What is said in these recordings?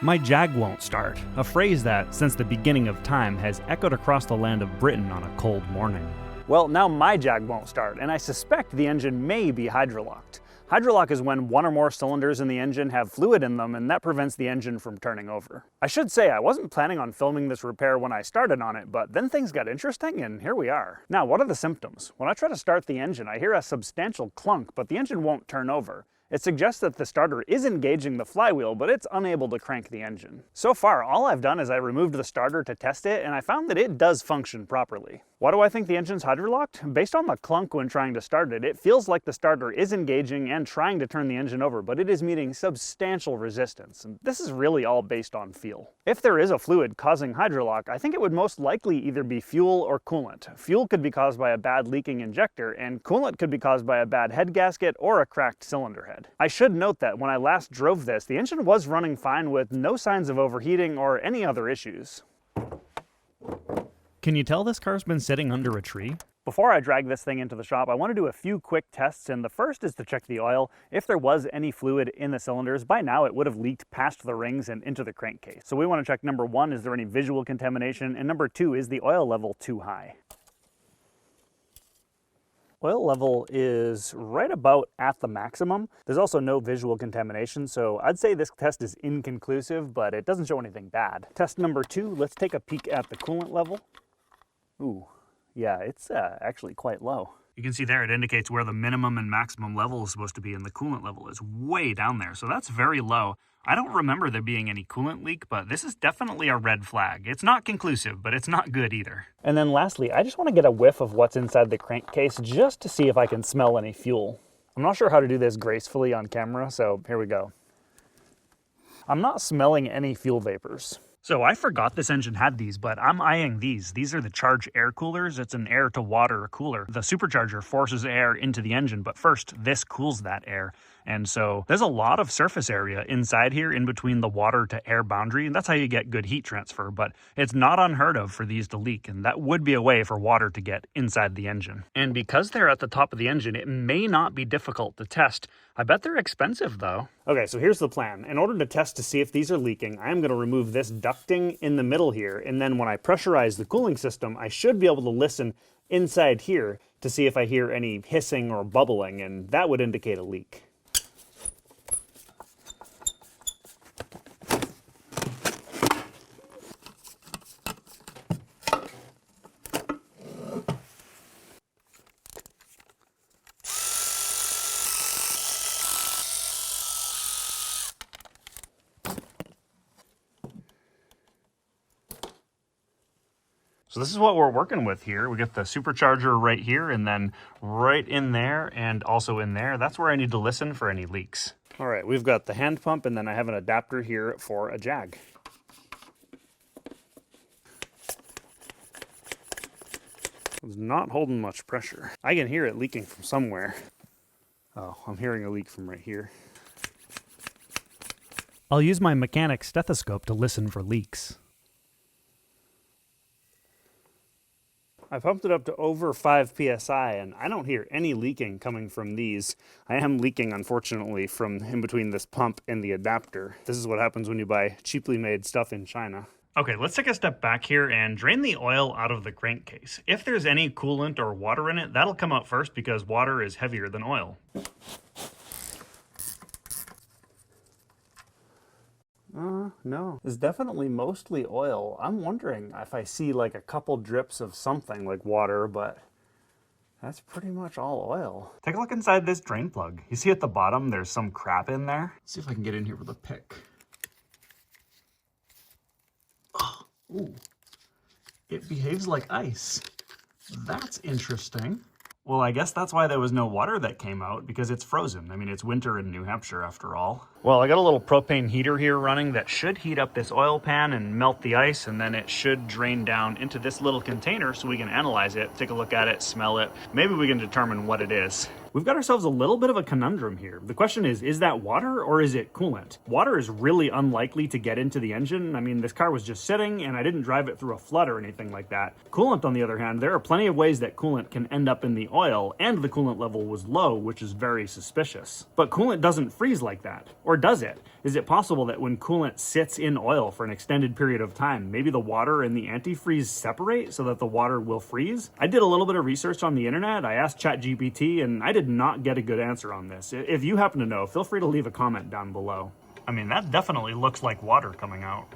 My Jag won't start, a phrase that, since the beginning of time, has echoed across the land of Britain on a cold morning. Well, now my Jag won't start, and I suspect the engine may be hydrolocked. Hydrolock is when one or more cylinders in the engine have fluid in them, and that prevents the engine from turning over. I should say I wasn't planning on filming this repair when I started on it, but then things got interesting, and here we are. Now, what are the symptoms? When I try to start the engine, I hear a substantial clunk, but the engine won't turn over. It suggests that the starter is engaging the flywheel, but it's unable to crank the engine. So far, all I've done is I removed the starter to test it, and I found that it does function properly. Why do I think the engine's hydrolocked? Based on the clunk when trying to start it, it feels like the starter is engaging and trying to turn the engine over, but it is meeting substantial resistance. And this is really all based on feel. If there is a fluid causing hydrolock, I think it would most likely either be fuel or coolant. Fuel could be caused by a bad leaking injector, and coolant could be caused by a bad head gasket or a cracked cylinder head. I should note that when I last drove this, the engine was running fine with no signs of overheating or any other issues. Can you tell this car's been sitting under a tree? Before I drag this thing into the shop, I want to do a few quick tests, and the first is to check the oil. If there was any fluid in the cylinders, by now it would have leaked past the rings and into the crankcase. So we want to check number one, is there any visual contamination? And number two, is the oil level too high? Oil level is right about at the maximum. There's also no visual contamination, so I'd say this test is inconclusive, but it doesn't show anything bad. Test number two, let's take a peek at the coolant level. Ooh, yeah, it's actually quite low. You can see there it indicates where the minimum and maximum level is supposed to be, and the coolant level is way down there, so that's very low. I don't remember there being any coolant leak, but this is definitely a red flag. It's not conclusive, but it's not good either. And then lastly, I just want to get a whiff of what's inside the crankcase just to see if I can smell any fuel. I'm not sure how to do this gracefully on camera, so here we go. I'm not smelling any fuel vapors. So I forgot this engine had these, but I'm eyeing these. These are the charge air coolers. It's an air to water cooler. The supercharger forces air into the engine, but first this cools that air. And so there's a lot of surface area inside here in between the water to air boundary, and that's how you get good heat transfer. But it's not unheard of for these to leak, and that would be a way for water to get inside the engine. And because they're at the top of the engine, it may not be difficult to test. I bet they're expensive though. Okay, so here's the plan. In order to test to see if these are leaking, I'm going to remove this ducting in the middle here, and then when I pressurize the cooling system, I should be able to listen inside here to see if I hear any hissing or bubbling, and that would indicate a leak. So this is what we're working with here. We got the supercharger right here, and then right in there and also in there. That's where I need to listen for any leaks. All right, we've got the hand pump, and then I have an adapter here for a Jag. It's not holding much pressure. I can hear it leaking from somewhere. Oh, I'm hearing a leak from right here. I'll use my mechanic stethoscope to listen for leaks. I pumped it up to over 5 psi, and I don't hear any leaking coming from these. I am leaking, unfortunately, from in between this pump and the adapter. This is what happens when you buy cheaply made stuff in China. Okay, let's take a step back here and drain the oil out of the crankcase. If there's any coolant or water in it, that'll come out first because water is heavier than oil. No. It's definitely mostly oil. I'm wondering if I see like a couple drips of something like water, but that's pretty much all oil. Take a look inside this drain plug. You see at the bottom there's some crap in there? Let's see if I can get in here with a pick. Oh, ooh. It behaves like ice. That's interesting. Well, I guess that's why there was no water that came out, because it's frozen. I mean, it's winter in New Hampshire after all. Well, I got a little propane heater here running that should heat up this oil pan and melt the ice, and then it should drain down into this little container so we can analyze it, take a look at it, smell it. Maybe we can determine what it is. we've got ourselves a little bit of a conundrum here. The question is that water or is it coolant? Water is really unlikely to get into the engine. I mean, this car was just sitting and I didn't drive it through a flood or anything like that. Coolant, on the other hand, there are plenty of ways that coolant can end up in the oil, and the coolant level was low, which is very suspicious. But coolant doesn't freeze like that. Or does it? Is it possible that when coolant sits in oil for an extended period of time, maybe the water and the antifreeze separate so that the water will freeze? I did a little bit of research on the internet. I asked ChatGPT and I did not get a good answer on this. If you happen to know, feel free to leave a comment down below. I mean, that definitely looks like water coming out.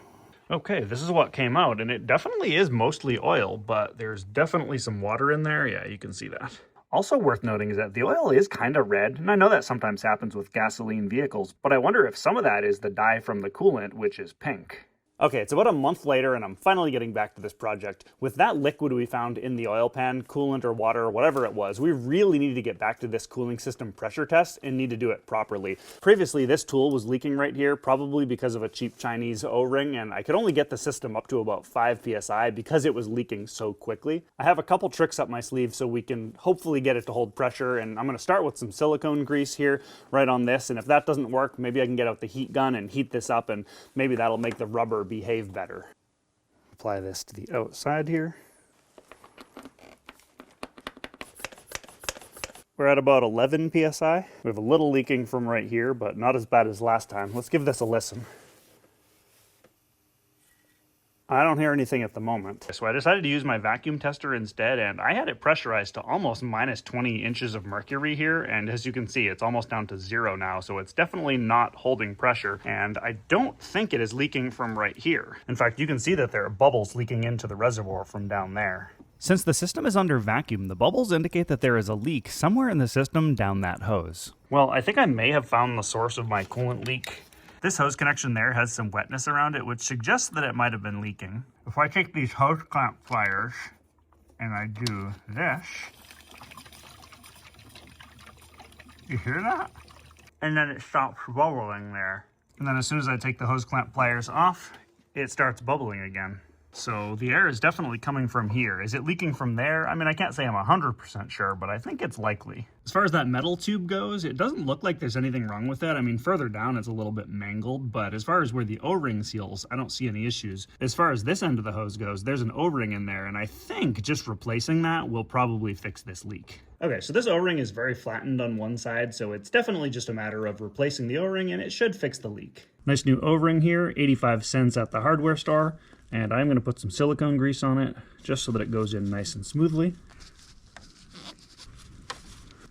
Okay, this is what came out, and it definitely is mostly oil, but there's definitely some water in there. Yeah, you can see that. Also worth noting is that the oil is kind of red, and I know that sometimes happens with gasoline vehicles, but I wonder if some of that is the dye from the coolant, which is pink. Okay, it's about a month later and I'm finally getting back to this project. With that liquid we found in the oil pan, coolant or water or whatever it was, we really needed to get back to this cooling system pressure test and need to do it properly. Previously, this tool was leaking right here, probably because of a cheap Chinese O-ring, and I could only get the system up to about 5 psi because it was leaking so quickly. I have a couple tricks up my sleeve so we can hopefully get it to hold pressure, and I'm gonna start with some silicone grease here right on this, and if that doesn't work, maybe I can get out the heat gun and heat this up, and maybe that'll make the rubber behave better. Apply this to the outside here. We're at about 11 psi. We have a little leaking from right here, but not as bad as last time. Let's give this a listen. I don't hear anything at the moment. So I decided to use my vacuum tester instead, and I had it pressurized to almost minus 20 inches of mercury here, and as you can see, it's almost down to 0 now, so it's definitely not holding pressure, and I don't think it is leaking from right here. In fact, you can see that there are bubbles leaking into the reservoir from down there. Since the system is under vacuum, the bubbles indicate that there is a leak somewhere in the system down that hose. Well, I think I may have found the source of my coolant leak. This hose connection there has some wetness around it, which suggests that it might have been leaking. If I take these hose clamp pliers and I do this, you hear that? And then it stops bubbling there. And then as soon as I take the hose clamp pliers off, it starts bubbling again. So the air is definitely coming from here. Is it leaking from there? I mean, I can't say I'm 100% sure, but I think it's likely. As far as that metal tube goes, it doesn't look like there's anything wrong with that. I mean, further down it's a little bit mangled, but as far as where the O-ring seals, I don't see any issues. As far as this end of the hose goes, there's an O-ring in there, and I think just replacing that will probably fix this leak. Okay, so this O-ring is very flattened on one side, so it's definitely just a matter of replacing the O-ring, and it should fix the leak. Nice new O-ring here, 85 cents at the hardware store. And I'm going to put some silicone grease on it just so that it goes in nice and smoothly.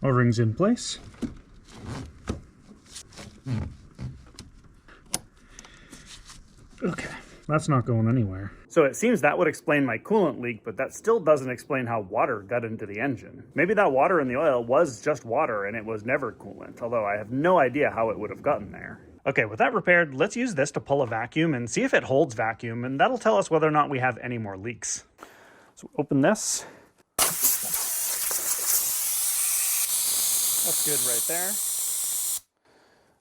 O-ring's in place. Okay, that's not going anywhere. So it seems that would explain my coolant leak, but that still doesn't explain how water got into the engine. Maybe that water in the oil was just water and it was never coolant, although I have no idea how it would have gotten there. Okay, with that repaired, let's use this to pull a vacuum and see if it holds vacuum, and that'll tell us whether or not we have any more leaks. So open this. That's good right there.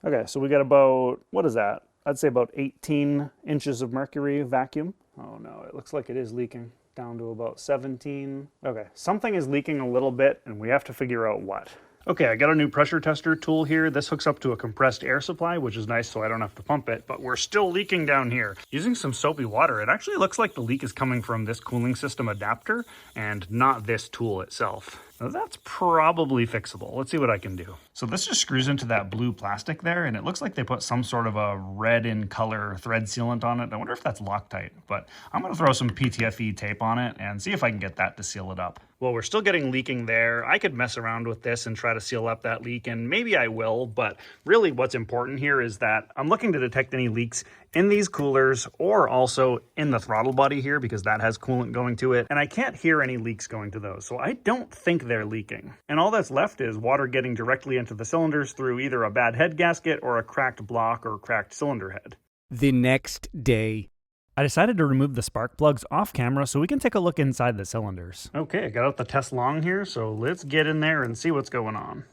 Okay, so we got about, what is that? I'd say about 18 inches of mercury vacuum. Oh no, it looks like it is leaking down to about 17. Okay, something is leaking a little bit and we have to figure out what. Okay, I got a new pressure tester tool here. This hooks up to a compressed air supply, which is nice so I don't have to pump it, but we're still leaking down here. Using some soapy water, it actually looks like the leak is coming from this cooling system adapter and not this tool itself. Now that's probably fixable. Let's see what I can do. So this just screws into that blue plastic there, and it looks like they put some sort of a red in color thread sealant on it. I wonder if that's Loctite, but I'm gonna throw some PTFE tape on it and see if I can get that to seal it up. Well, we're still getting leaking there. I could mess around with this and try to seal up that leak, and maybe I will, but really what's important here is that I'm looking to detect any leaks in these coolers or also in the throttle body here because that has coolant going to it, and I can't hear any leaks going to those, so I don't think they're leaking. And all that's left is water getting directly into the cylinders through either a bad head gasket or a cracked block or cracked cylinder head. The next day, I decided to remove the spark plugs off camera so we can take a look inside the cylinders. Okay, I got out the test long here, so let's get in there and see what's going on.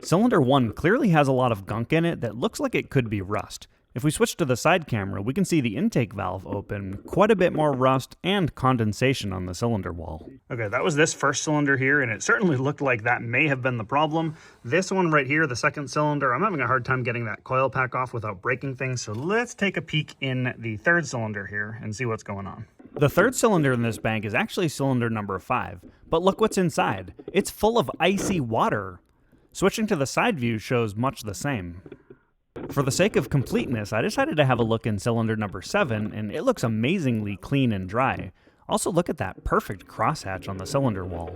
Cylinder 1 clearly has a lot of gunk in it that looks like it could be rust. If we switch to the side camera, we can see the intake valve open, quite a bit more rust and condensation on the cylinder wall. Okay, that was this first cylinder here, and it certainly looked like that may have been the problem. This one right here, the second cylinder, I'm having a hard time getting that coil pack off without breaking things, so let's take a peek in the third cylinder here and see what's going on. The third cylinder in this bank is actually cylinder number 5, but look what's inside. It's full of icy water. Switching to the side view shows much the same. For the sake of completeness, I decided to have a look in cylinder number 7, and it looks amazingly clean and dry. Also, look at that perfect crosshatch on the cylinder wall.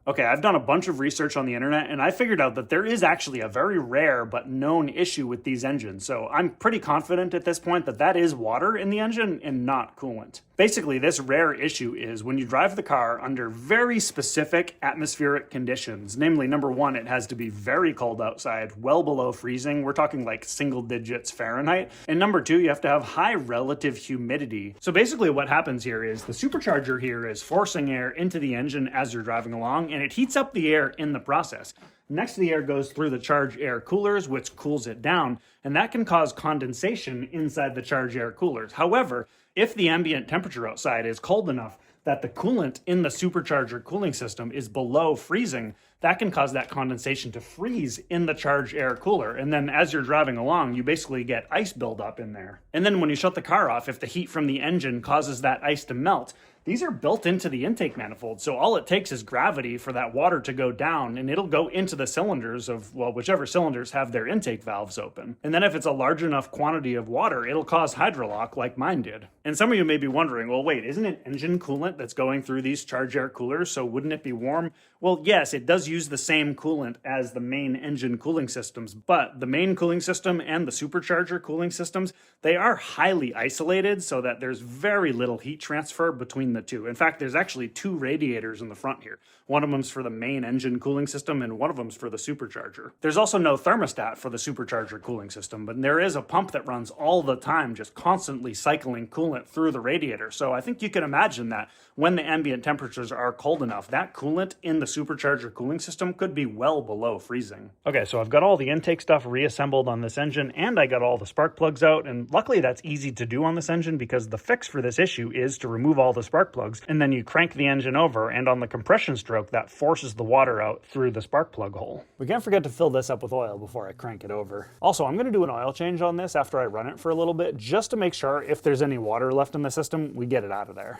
Okay, I've done a bunch of research on the internet, and I figured out that there is actually a very rare but known issue with these engines. So I'm pretty confident at this point that that is water in the engine and not coolant. Basically, this rare issue is when you drive the car under very specific atmospheric conditions. Namely, number one, it has to be very cold outside, well below freezing. We're talking like single digits Fahrenheit. And number two, you have to have high relative humidity. So basically what happens here is the supercharger here is forcing air into the engine as you're driving along, and it heats up the air in the process. Next, the air goes through the charged air coolers, which cools it down, and that can cause condensation inside the charged air coolers. However, if the ambient temperature outside is cold enough that the coolant in the supercharger cooling system is below freezing, that can cause that condensation to freeze in the charged air cooler. And then as you're driving along, you basically get ice buildup in there. And then when you shut the car off, if the heat from the engine causes that ice to melt, these are built into the intake manifold, so all it takes is gravity for that water to go down, and it'll go into the cylinders of, well, whichever cylinders have their intake valves open. And then if it's a large enough quantity of water, it'll cause hydrolock like mine did. And some of you may be wondering, well, wait, isn't it engine coolant that's going through these charged air coolers, so wouldn't it be warm? Well, yes, it does use the same coolant as the main engine cooling systems, but the main cooling system and the supercharger cooling systems, they are highly isolated so that there's very little heat transfer between the two. In fact, there's actually two radiators in the front here. One of them's for the main engine cooling system and one of them's for the supercharger. There's also no thermostat for the supercharger cooling system, but there is a pump that runs all the time, just constantly cycling coolant through the radiator. So I think you can imagine that when the ambient temperatures are cold enough, that coolant in the supercharger cooling system could be well below freezing. Okay, so I've got all the intake stuff reassembled on this engine, and I got all the spark plugs out, and luckily that's easy to do on this engine because the fix for this issue is to remove all the spark plugs, and then you crank the engine over, and on the compression stroke, that forces the water out through the spark plug hole. We can't forget to fill this up with oil before I crank it over. Also, I'm going to do an oil change on this after I run it for a little bit, just to make sure if there's any water left in the system, we get it out of there.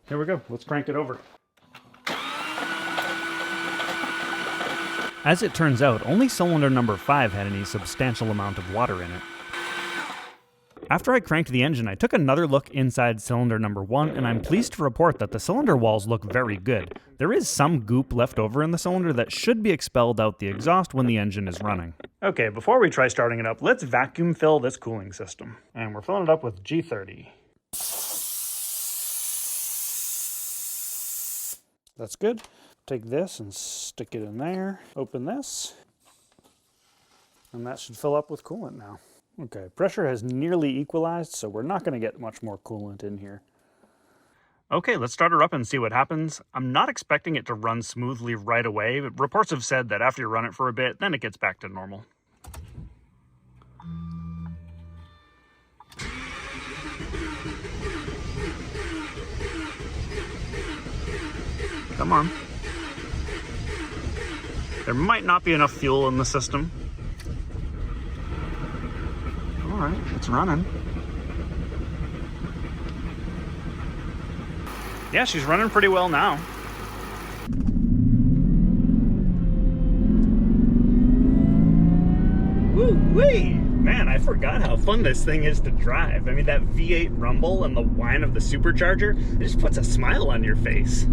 Here we go, let's crank it over. As it turns out, only cylinder number 5 had any substantial amount of water in it. After I cranked the engine, I took another look inside cylinder number 1, and I'm pleased to report that the cylinder walls look very good. There is some goop left over in the cylinder that should be expelled out the exhaust when the engine is running. Okay, before we try starting it up, let's vacuum fill this cooling system. And we're filling it up with G30. That's good. Take this and stick it in there. Open this. And that should fill up with coolant now. Okay, pressure has nearly equalized, so we're not going to get much more coolant in here. Okay, let's start her up and see what happens. I'm not expecting it to run smoothly right away, but reports have said that after you run it for a bit, then it gets back to normal. Come on. There might not be enough fuel in the system. All right, it's running. Yeah, she's running pretty well now. Woo-wee! Man, I forgot how fun this thing is to drive. I mean, that V8 rumble and the whine of the supercharger, it just puts a smile on your face.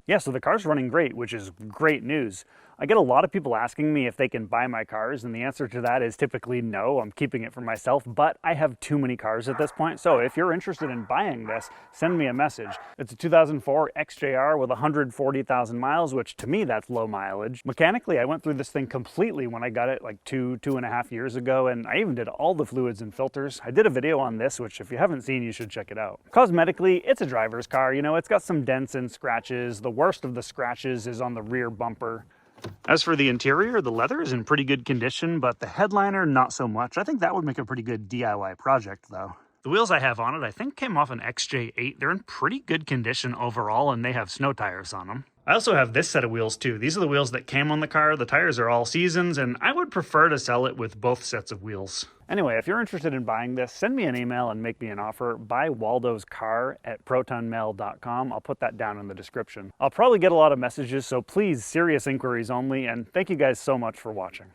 Yeah, so the car's running great, which is great news. I get a lot of people asking me if they can buy my cars, and the answer to that is typically no. I'm keeping it for myself, but I have too many cars at this point, so if you're interested in buying this, send me a message. It's a 2004 XJR with 140,000 miles, which to me, that's low mileage. Mechanically, I went through this thing completely when I got it like two and a half years ago, and I even did all the fluids and filters. I did a video on this, which if you haven't seen, you should check it out. Cosmetically, it's a driver's car. You know, it's got some dents and scratches. The worst of the scratches is on the rear bumper. As for the interior, the leather is in pretty good condition, but the headliner, not so much. I think that would make a pretty good DIY project, though. The wheels I have on it, I think came off an XJ8. They're in pretty good condition overall, and they have snow tires on them. I also have this set of wheels too. These are the wheels that came on the car. The tires are all seasons, and I would prefer to sell it with both sets of wheels. Anyway, if you're interested in buying this, send me an email and make me an offer. Buy Waldo's car at protonmail.com. I'll put that down in the description. I'll probably get a lot of messages, so please, serious inquiries only, and thank you guys so much for watching.